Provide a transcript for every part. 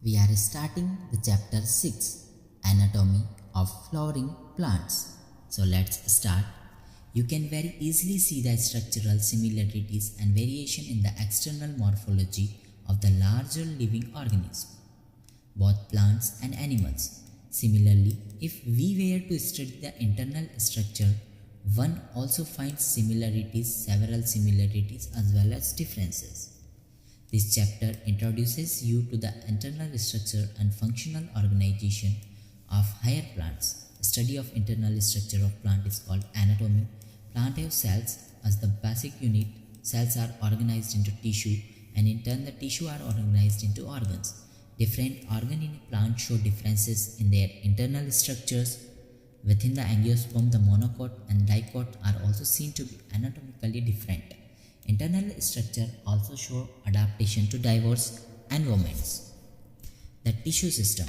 We are starting the chapter 6, Anatomy of Flowering Plants. So let's start. You can very easily see the structural similarities and variation in the external morphology of the larger living organism, both plants and animals. Similarly, if we were to study the internal structure, one also finds several similarities as well as differences. This chapter introduces you to the internal structure and functional organization of higher plants. The study of internal structure of plant is called anatomy. Plant have cells as the basic unit. Cells are organized into tissue, and in turn the tissue are organized into organs. Different organs in a plant show differences in their internal structures. Within the angiosperm, the monocot and dicot are also seen to be anatomically different. Internal structure also show adaptation to diverse environments. The tissue system.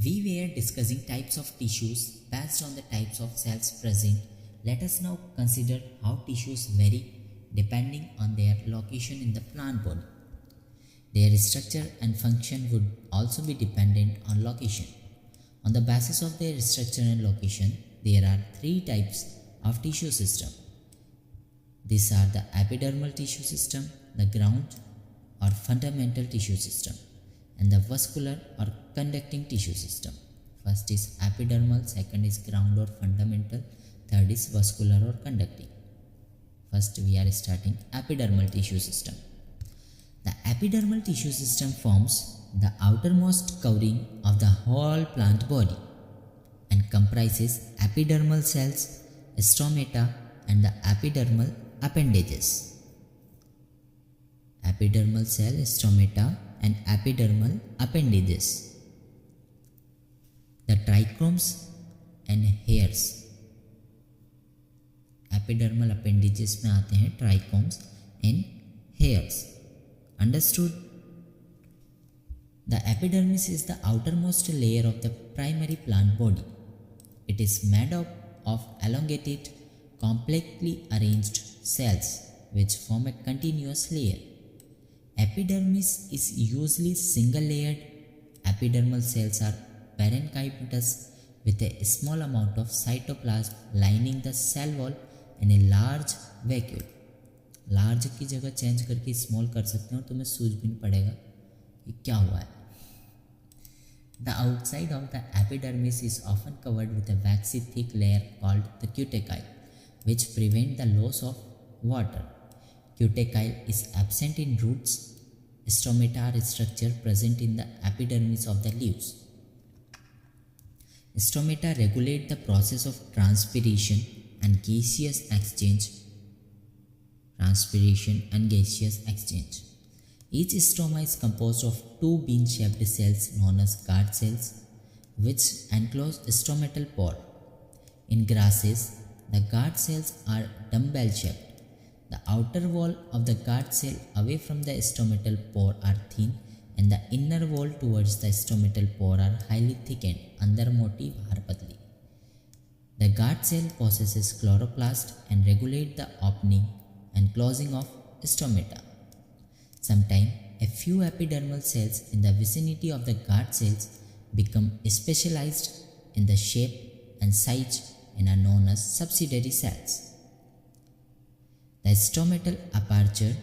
We were discussing types of tissues based on the types of cells present. Let us now consider how tissues vary depending on their location in the plant body. Their structure and function would also be dependent on location. On the basis of their structure and location, there are three types of tissue system. These are the epidermal tissue system, the ground or fundamental tissue system, and the vascular or conducting tissue system. First is epidermal, second is ground or fundamental, third is vascular or conducting. First we are starting epidermal tissue system. The epidermal tissue system forms the outermost covering of the whole plant body and comprises epidermal cells, stomata, and the epidermal appendages. Epidermal cell, stomata, and epidermal appendages. The trichomes and hairs. Epidermal appendages में आते हैं trichomes and hairs. Understood? The epidermis is the outermost layer of the primary plant body. It is made up of elongated, complexly arranged cells which form a continuous layer. Epidermis is usually single-layered. Epidermal cells are parenchymatous with a small amount of cytoplasm lining the cell wall and a large vacuole. Large की जगह change करके small कर सकते हो, तुम्हें सूझ भी नहीं पड़ेगा ये क्या हुआ है. The outside of the epidermis is often covered with a waxy thick layer called the cuticle, which prevent the loss of water. Cuticle is absent in roots. Stomata are structure present in the epidermis of the leaves. Stomata regulate the process of transpiration and gaseous exchange. Each stoma is composed of two bean-shaped cells known as guard cells, which enclose stomatal pore. In grasses, the guard cells are dumbbell-shaped. The outer wall of the guard cell away from the stomatal pore are thin, and the inner wall towards the stomatal pore are highly thickened. अंदर मोटी बाहर पतली. The guard cell possesses chloroplast and regulate the opening and closing of stomata. Sometimes a few epidermal cells in the vicinity of the guard cells become specialized in the shape and size and are known as subsidiary cells. The stomatal aperture,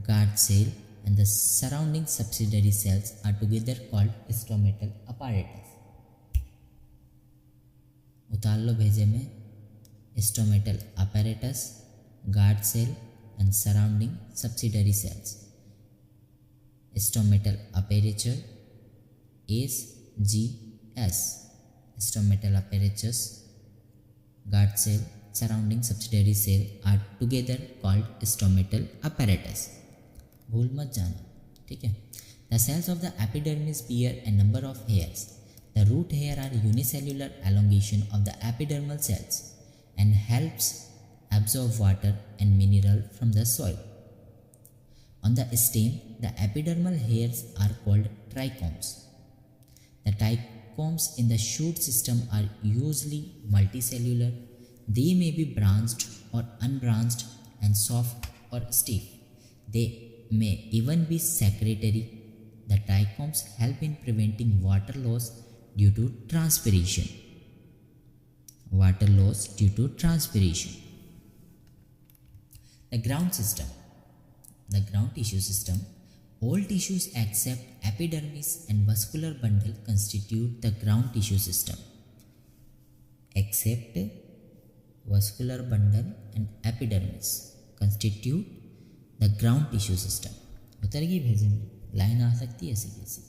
guard cell, and the surrounding subsidiary cells are together called stomatal apparatus. उतार लो भेजे में stomatal apparatus, guard cell, and surrounding subsidiary cells. Stomatal aperture, SGS. Stomatal apparatus, guard cell, surrounding subsidiary cell are together called stomatal apparatus. भूल मत जाना, ठीक है. The cells of the epidermis bear a number of hairs. The root hair are unicellular elongation of the epidermal cells and helps absorb water and mineral from the soil. On the stem, the epidermal hairs are called trichomes. The trichomes in the shoot system are usually multicellular. They may be branched or unbranched and soft or stiff. They may even be secretory the trichomes help in preventing water loss due to transpiration. Water loss due to transpiration. The ground system. The ground tissue system. All tissues except epidermis and vascular bundle constitute the ground tissue system. Except vascular bundle and epidermis constitute the ground tissue system. उतर गई भेजे में line आ सकती है ऐसी कैसी.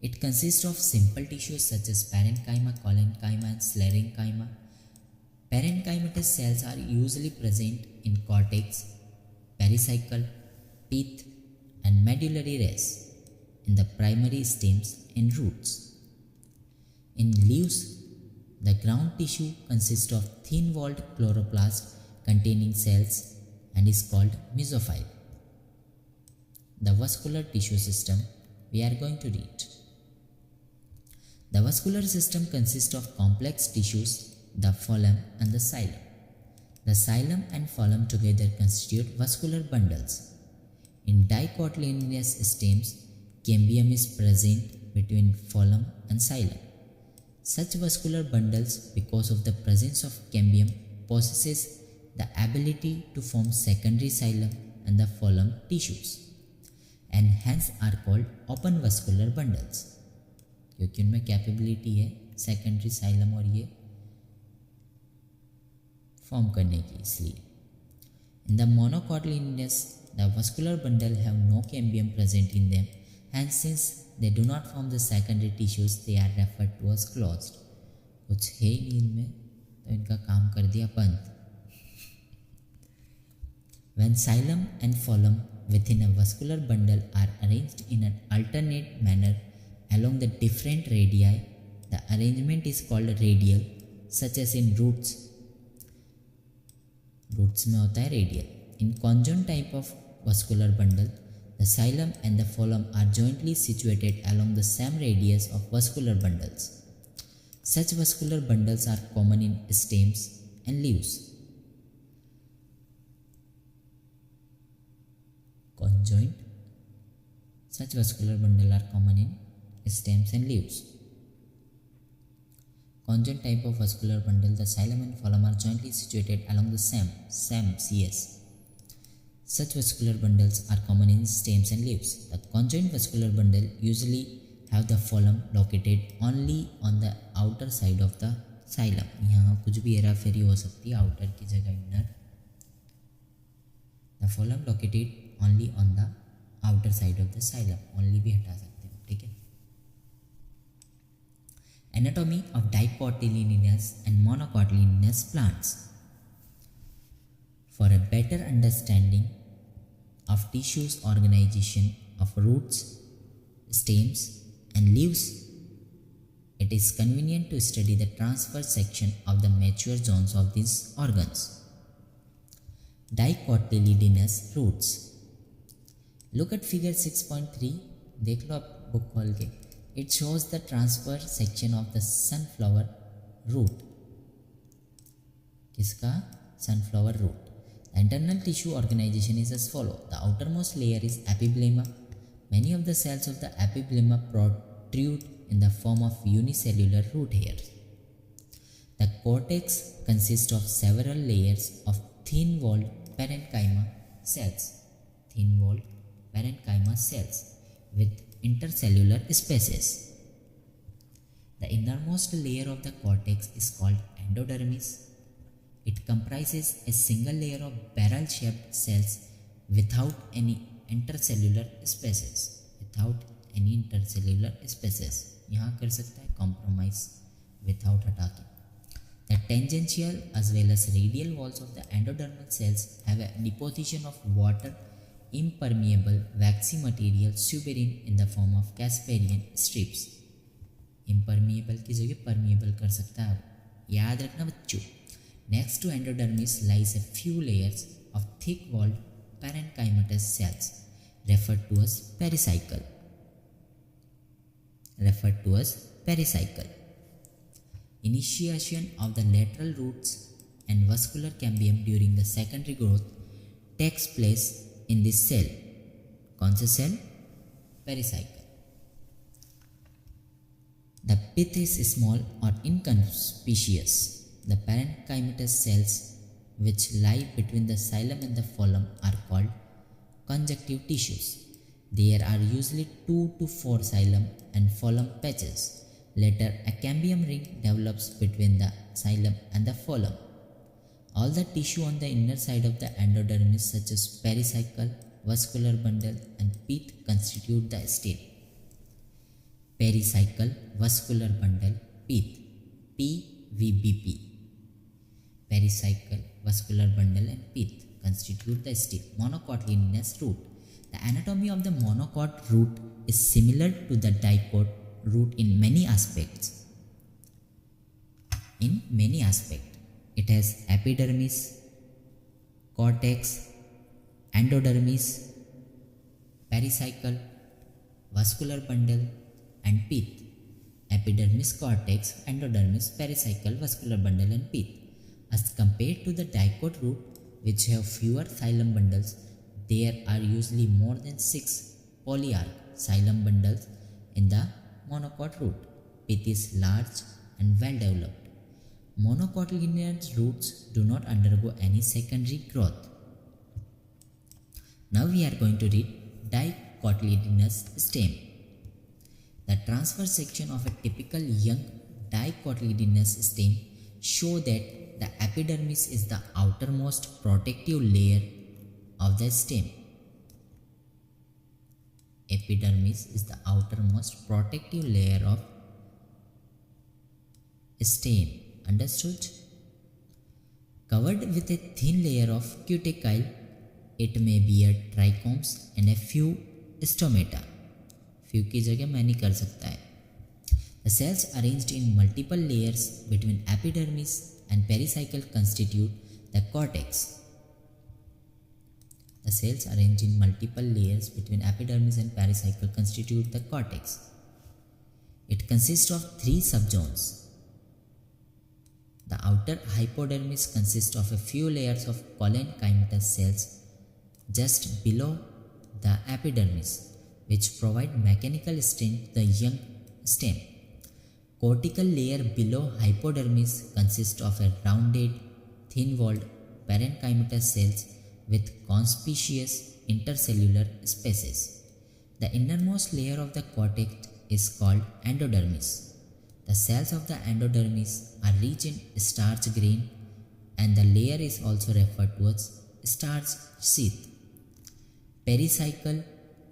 It consists of simple tissues such as parenchyma, collenchyma and sclerenchyma. Parenchymatous cells are usually present in cortex, pericycle, pith and medullary res, in the primary stems and roots. In leaves, the ground tissue consists of thin-walled chloroplast containing cells and is called mesophyll. The vascular tissue system we are going to read. The vascular system consists of complex tissues, the phloem and the xylem. The xylem and phloem together constitute vascular bundles. In dicotyledonous stems, cambium is present between phloem and xylem. Such vascular bundles, because of the presence of cambium, possesses the ability to form secondary xylem and the phloem tissues, and hence are called open vascular bundles. क्योंकि उनमें capability है secondary xylem और ये form करने की, इसलिए. In the monocotyledonous the vascular bundle have no cambium present in them, and since they do not form the secondary tissues they are referred to as closed. कुछ है ही नहीं इनमें तो इनका काम कर दिया बंद. When xylem and phloem within a vascular bundle are arranged in an alternate manner along the different radii, the arrangement is called radial, such as in roots. Roots में होता है radial. In conjoined type of vascular bundle, the xylem and the phloem are jointly situated along the same radius of vascular bundles. Such vascular bundles are common in stems and leaves. Conjoined. Such vascular bundles are common in stems and leaves. Conjoined type of vascular bundle, the xylem and phloem are jointly situated along the same CS. Such vascular bundles are common in stems and leaves. The conjoined vascular bundle usually have the phloem located only on the outer side of the xylem. यहाँ कुछ भी हेरा फेरी हो सकती है, outer की जगह inner. The phloem located only on the outer side of the xylem. Only भी हटा सकते हैं, ठीक है. Anatomy of dicotyledonous and monocotyledonous plants. For a better understanding of tissues organization of roots, stems and leaves, it is convenient to study the transverse section of the mature zones of these organs. Dicotyledonous roots. Look at figure 6.3. देख लो आप book खोल के. It shows the transverse section of the sunflower root. किसका? Sunflower root. The internal tissue organization is as follows. The outermost layer is epiblema. Many of the cells of the epiblema protrude in the form of unicellular root hairs. The cortex consists of several layers of thin-walled parenchyma cells. Thin-walled parenchyma cells with intercellular spaces. The innermost layer of the cortex is called endodermis. It comprises a single layer of barrel-shaped cells without any intercellular spaces. Without any intercellular spaces. यहाँ कर सकता है compromise without हटा के. The tangential as well as radial walls of the endodermal cells have a deposition of water impermeable waxy material suberin in the form of Casparian strips. Impermeable की जगह permeable कर सकता है, याद रखना बच्चों. Next to endodermis lies a few layers of thick-walled parenchymatous cells referred to as pericycle. Initiation of the lateral roots and vascular cambium during the secondary growth takes place in this cell. कौन सा cell? pericycle. The pith is small or inconspicuous. The parenchymatous cells which lie between the xylem and the phloem are called conjunctive tissues. There are usually 2 to 4 xylem and phloem patches. Later, a cambium ring develops between the xylem and the phloem. All the tissue on the inner side of the endodermis such as pericycle, vascular bundle and pith constitute the stem. Pericycle, vascular bundle, pith, PVBP. Pericycle, vascular bundle and pith constitute the stem. Monocotyledonous root. The anatomy of the monocot root is similar to the dicot root in many aspects. It has epidermis, cortex, endodermis, pericycle, vascular bundle and pith. Epidermis, cortex, endodermis, pericycle, vascular bundle and pith. As compared to the dicot root, which have fewer xylem bundles, there are usually more than 6 polyarch xylem bundles in the monocot root. Pith is large and well developed. Monocotyledonous roots do not undergo any secondary growth. Now we are going to read dicotyledonous stem. The transverse section of a typical young dicotyledonous stem show that the epidermis is the outermost protective layer of the stem. Epidermis is the outermost protective layer of stem. Understood? Covered with a thin layer of cuticle, it may bear trichomes and a few stomata. Few की जगह मैं नहीं कर सकता है. The cells arranged in multiple layers between epidermis and pericycle constitute the cortex. The cells arranged in multiple layers between epidermis and pericycle constitute the cortex. It consists of 3 subzones. The outer hypodermis consists of a few layers of parenchymatous cells just below the epidermis, which provide mechanical strength to the young stem. Cortical layer below hypodermis consists of a rounded, thin-walled parenchymatous cells with conspicuous intercellular spaces. The innermost layer of the cortex is called endodermis. The cells of the endodermis are rich in starch grain and the layer is also referred to as starch sheath. Pericycle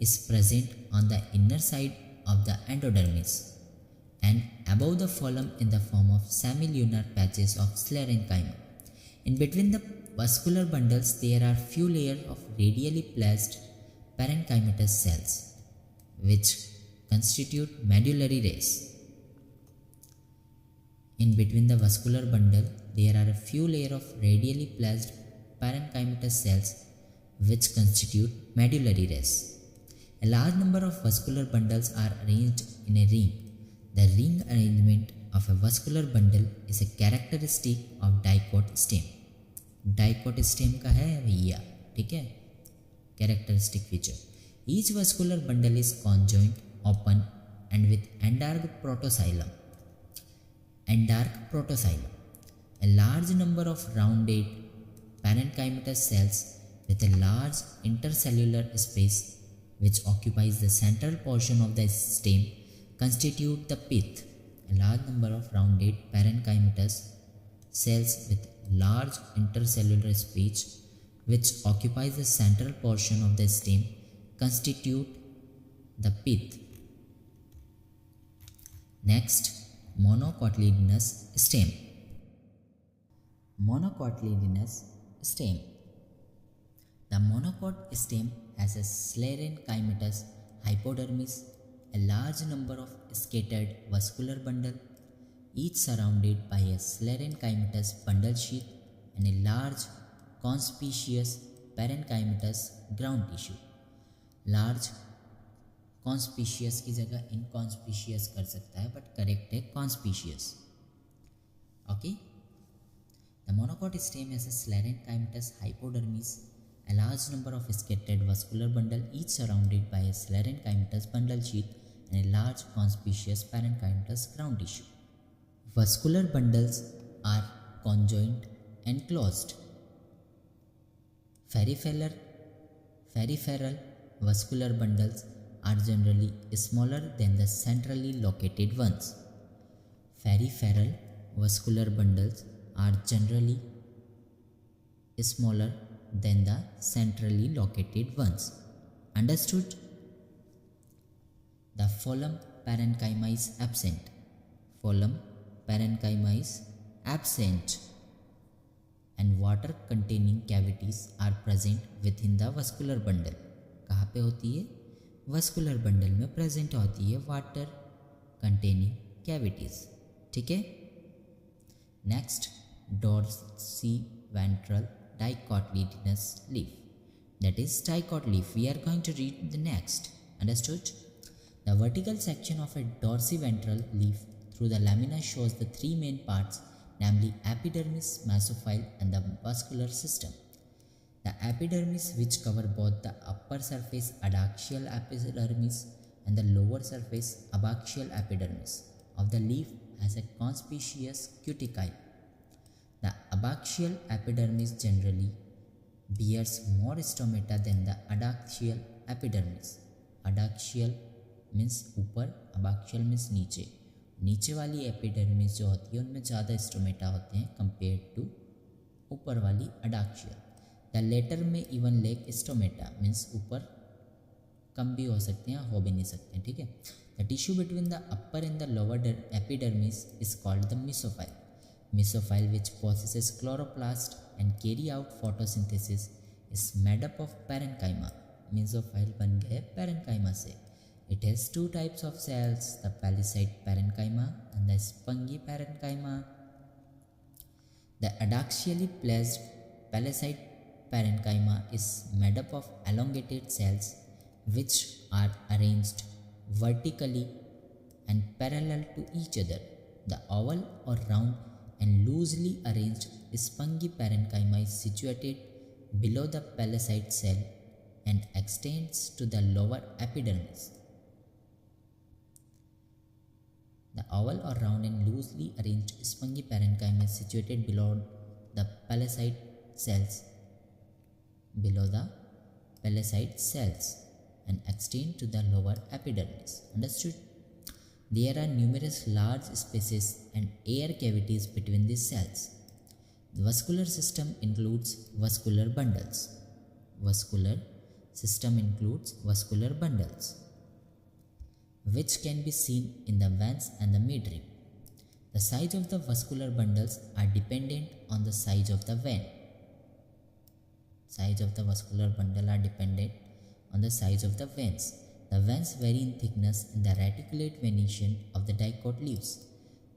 is present on the inner side of the endodermis and above the phloem in the form of semilunar patches of sclerenchyma. In between the vascular bundles there are few layers of radially placed parenchymatous cells which constitute medullary rays. In between the vascular bundle there are a few layers of radially placed parenchymatous cells which constitute medullary rays. A large number of vascular bundles are arranged in a ring. The ring arrangement of a vascular bundle is a characteristic of dicot stem. Dicot stem का है भैया, ठीक है? Characteristic feature. Each vascular bundle is conjoined, open and with endark protoxylem. Endark protoxylem. A large number of rounded parenchymatous cells with a large intercellular space which occupies the central portion of the stem constitute the pith. A large number of rounded parenchymatous cells with large intercellular space which occupies the central portion of the stem constitute the pith. Next, monocotyledonous stem. Monocotyledonous stem. The monocot stem has a sclerenchymatous hypodermis, a large number of scattered vascular bundle, each surrounded by a sclerenchymatous bundle sheath and a large conspicuous parenchymatous ground tissue. Large conspicuous की जगह inconspicuous कर सकता है, but correct है conspicuous. Okay. The monocot stem has a sclerenchymatous hypodermis, a large number of scattered vascular bundles, each surrounded by a parenchymatous bundle sheath and a large conspicuous parenchymatous ground tissue. Vascular bundles are conjoined and closed. Peripheral vascular bundles are generally smaller than the centrally located ones. Peripheral vascular bundles are generally smaller than the centrally located ones. Understood? The phloem parenchyma is absent. Phloem parenchyma is absent, and water containing cavities are present within the vascular bundle. कहाँ पे होती है? Vascular bundle में present होती है water containing cavities. ठीक है? Next, dorsiventral dicotyledonous leaf. That is dicot leaf. We are going to read the next. Understood? The vertical section of a dorsiventral leaf through the lamina shows the three main parts, namely epidermis, mesophile, and the vascular system. The epidermis, which cover both the upper surface adaxial epidermis and the lower surface abaxial epidermis of the leaf, has a conspicuous cuticle. The abaxial epidermis generally bears more stomata than the adaxial epidermis. Adaxial means ऊपर, abaxial means नीचे. नीचे वाली epidermis जो होती है उनमें ज़्यादा stomata होते हैं कंपेयर टू ऊपर वाली अडाक्शियल. द लेटर में इवन लेक स्टोमेटा मीन्स ऊपर कम भी हो सकते हैं, हो भी नहीं सकते हैं. ठीक है. The tissue between the upper and the lower epidermis is called the mesophyll. Mesophyll which possesses chloroplast and carry out photosynthesis is made up of parenchyma. Mesophyll बन गए पैरेन्काइमा से. It has two types of cells, the palisade parenchyma and the spongy parenchyma. The adaxially placed palisade parenchyma is made up of elongated cells which are arranged vertically and parallel to each other. The oval or round and loosely arranged spongy parenchyma is situated below the palisade cell and extends to the lower epidermis. The oval or round and loosely arranged spongy parenchyma is situated below the palisade cells and extend to the lower epidermis. Understood? There are numerous large spaces and air cavities between these cells. The vascular system includes vascular bundles. Vascular system includes vascular bundles, which can be seen in the veins and the midrib. The size of the vascular bundles are dependent on the size of the vein. Size of the vascular bundle are dependent on the size of the veins. The veins vary in thickness in the reticulate venation of the dicot leaves.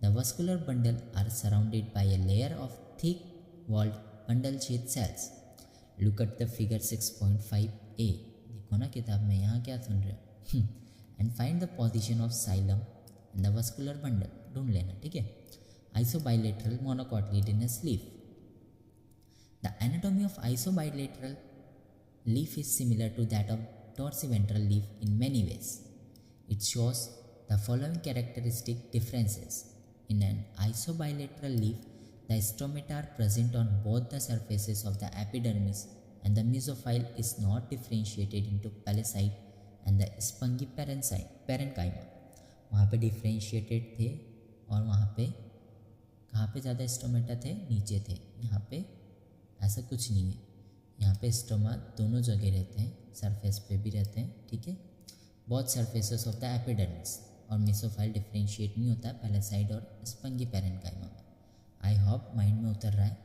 The vascular bundle are surrounded by a layer of thick-walled bundle sheath cells. Look at the figure 6.5a. देखो ना किताब में, यहाँ क्या सुन रहे हो? And find the position of xylem in the vascular bundle. ढूंढ लेना. ठीक है. Isobilateral monocotyledonous leaf. The anatomy of isobilateral leaf is similar to that of dorsiventral leaf in many ways. It shows the following characteristic differences. In an isobilateral leaf, the stomata are present on both the surfaces of the epidermis, and the mesophile is not differentiated into palisade and the spongy parenchyma. वहाँ पे differentiated थे और वहाँ पे कहाँ पे ज़्यादा stomata थे? नीचे थे. यहाँ पे ऐसा कुछ नहीं है. यहाँ पे स्टोमा दोनों जगह रहते हैं, सरफेस पे भी रहते हैं. ठीक है. Both surfaces of the epidermis. और मेसोफाइल डिफ्रेंशिएट नहीं होता पैलेसाइड और स्पंगी पैरेन्काइमा में. आई होप माइंड में उतर रहा है.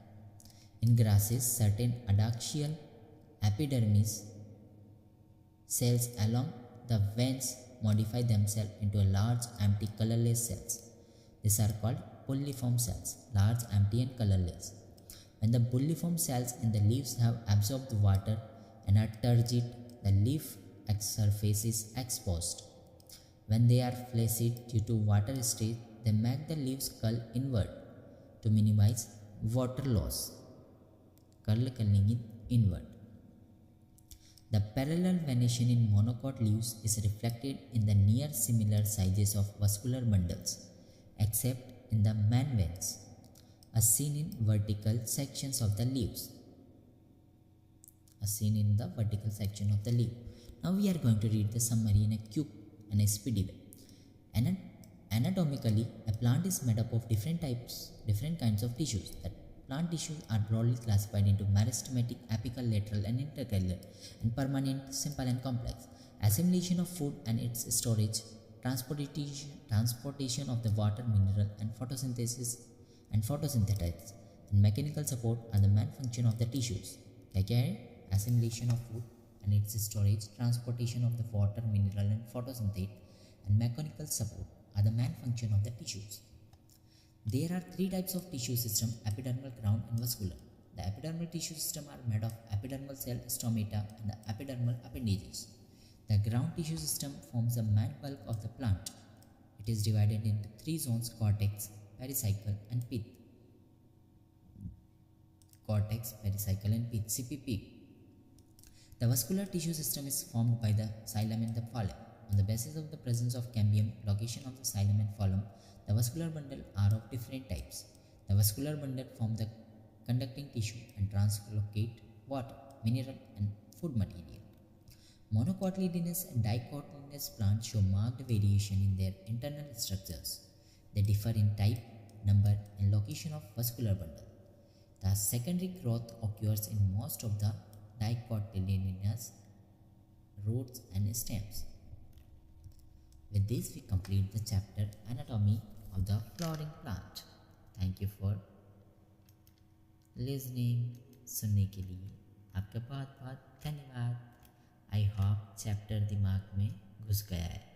In grasses certain adaxial epidermis cells along the veins modify themselves into a large empty colorless cells. These are called bulliform cells, large, empty and colorless. When the bulliform cells in the leaves have absorbed water and are turgid, the leaf surface is exposed. When they are flaccid due to water stage, they make the leaves curl inward to minimize water loss. Curl inward. The parallel venation in monocot leaves is reflected in the near similar sizes of vascular bundles, except in the man veins, as seen in vertical sections of the leaves. Now we are going to read the summary in a quick and a speedy way. Anatomically, a plant is made up of different kinds of tissues. The plant tissues are broadly classified into meristematic, apical, lateral, and intercalary, and permanent, simple, and complex. Assimilation of food and its storage, transportation of the water, mineral, and photosynthesis and photosynthetics, and mechanical support are the main function of the tissues. Assimilation of food and its storage, transportation of the water, mineral, and photosynthate, and mechanical support are the main function of the tissues. There are three types of tissue system: epidermal, ground, and vascular. The epidermal tissue system are made of epidermal cell, stomata, and the epidermal appendages. The ground tissue system forms the main bulk of the plant. It is divided into three zones: cortex, pericycle, and pith. CPP. The vascular tissue system is formed by the xylem and the phloem. On the basis of the presence of cambium, location of the xylem and phloem, the vascular bundle are of different types. The vascular bundle form the conducting tissue and translocate water, mineral, and food material. Monocotyledonous and dicotyledonous plants show marked variation in their internal structures. They differ in type, number, and location of vascular bundle. The secondary growth occurs in most of the dicotyledonous roots and stems. With this, we complete the chapter Anatomy of the Flowering Plant. Thank you for listening. सुनने के लिए आपका बहुत बहुत धन्यवाद. I hope chapter दिमाग में घुस गया है.